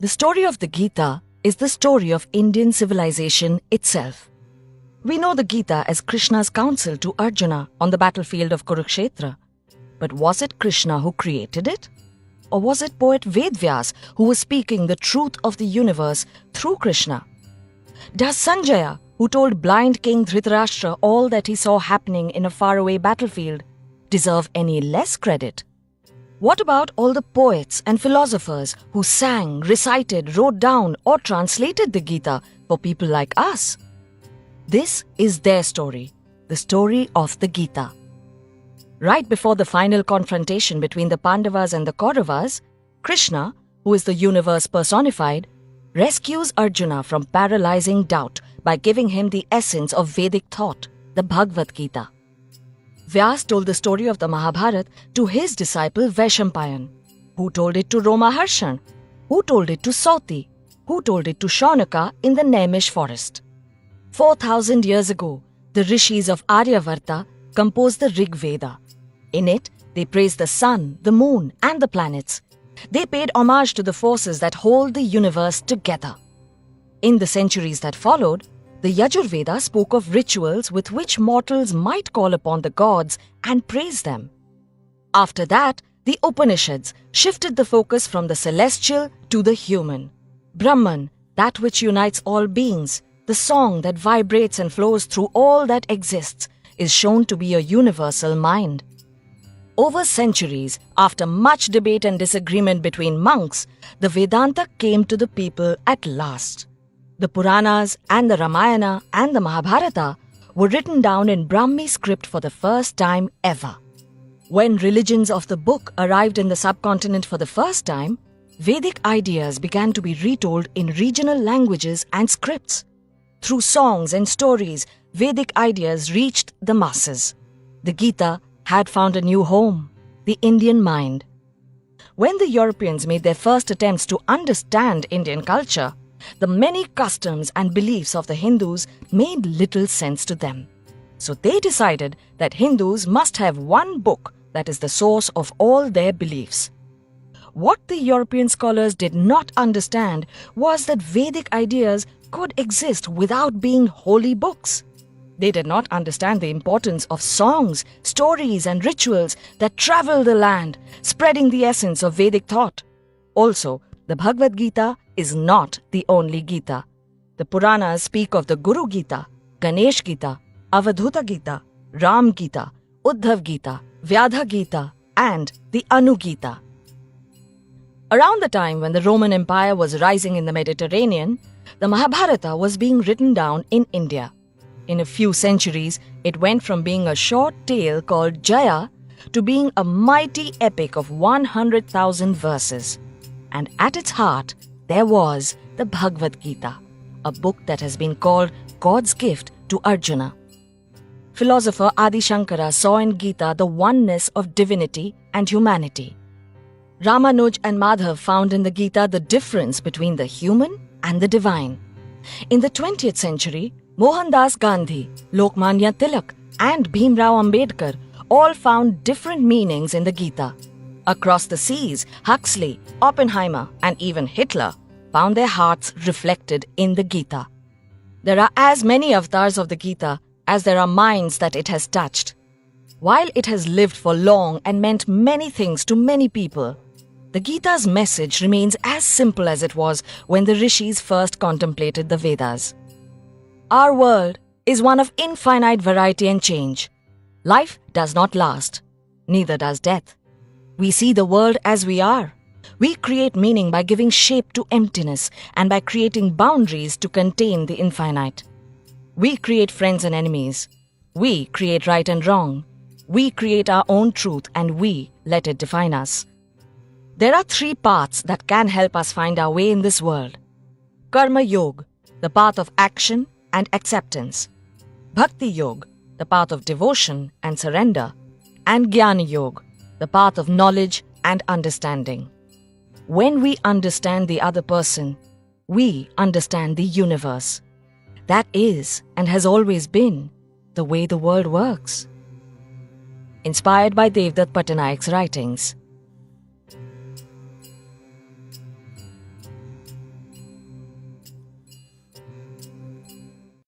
The story of the Gita is the story of Indian civilization itself. We know the Gita as Krishna's counsel to Arjuna on the battlefield of Kurukshetra. But was it Krishna who created it? Or was it poet Vedvyas who was speaking the truth of the universe through Krishna? Does Sanjaya, who told blind King Dhritarashtra all that he saw happening in a faraway battlefield, deserve any less credit? What about all the poets and philosophers who sang, recited, wrote down or translated the Gita for people like us? This is their story, the story of the Gita. Right before the final confrontation between the Pandavas and the Kauravas, Krishna, who is the universe personified, rescues Arjuna from paralyzing doubt by giving him the essence of Vedic thought, the Bhagavad Gita. Vyas told the story of the Mahabharata to his disciple Vaishampayan, who told it to Romaharshan, who told it to Sauti, who told it to Shaunaka in the Naimish forest. 4,000 years ago, the rishis of Aryavarta composed the Rig Veda. In it, they praised the sun, the moon, and the planets. They paid homage to the forces that hold the universe together. In the centuries that followed, the Yajurveda spoke of rituals with which mortals might call upon the gods and praise them. After that, the Upanishads shifted the focus from the celestial to the human. Brahman, that which unites all beings, the song that vibrates and flows through all that exists, is shown to be a universal mind. Over centuries, after much debate and disagreement between monks, the Vedanta came to the people at last. The Puranas and the Ramayana and the Mahabharata were written down in Brahmi script for the first time ever. When religions of the book arrived in the subcontinent for the first time, Vedic ideas began to be retold in regional languages and scripts. Through songs and stories, Vedic ideas reached the masses. The Gita had found a new home, the Indian mind. When the Europeans made their first attempts to understand Indian culture, the many customs and beliefs of the Hindus made little sense to them. So they decided that Hindus must have one book that is the source of all their beliefs. What the European scholars did not understand was that Vedic ideas could exist without being holy books. They did not understand the importance of songs, stories, and rituals that travel the land, spreading the essence of Vedic thought. Also, the Bhagavad Gita is not the only Gita. The Puranas speak of the Guru Gita, Ganesh Gita, Avadhuta Gita, Ram Gita, Uddhav Gita, Vyadha Gita, and the Anu Gita. Around the time when the Roman Empire was rising in the Mediterranean, the Mahabharata was being written down in India. In a few centuries, it went from being a short tale called Jaya to being a mighty epic of 100,000 verses. And at its heart, there was the Bhagavad Gita, a book that has been called God's gift to Arjuna. Philosopher Adi Shankara saw in Gita the oneness of divinity and humanity. Ramanuj and Madhav found in the Gita the difference between the human and the divine. In the 20th century, Mohandas Gandhi, Lokmanya Tilak, and Bhimrao Ambedkar all found different meanings in the Gita. Across the seas, Huxley, Oppenheimer, and even Hitler found their hearts reflected in the Gita. There are as many avatars of the Gita as there are minds that it has touched. While it has lived for long and meant many things to many people, the Gita's message remains as simple as it was when the rishis first contemplated the Vedas. Our world is one of infinite variety and change. Life does not last, neither does death. We see the world as we are. We create meaning by giving shape to emptiness and by creating boundaries to contain the infinite. We create friends and enemies. We create right and wrong. We create our own truth and we let it define us. There are 3 paths that can help us find our way in this world. Karma Yoga, the path of action and acceptance. Bhakti Yoga, the path of devotion and surrender. And Jnana Yoga, the path of knowledge and understanding. When we understand the other person, we understand the universe. That is and has always been the way the world works. Inspired by Devdutt Pattanayak's writings.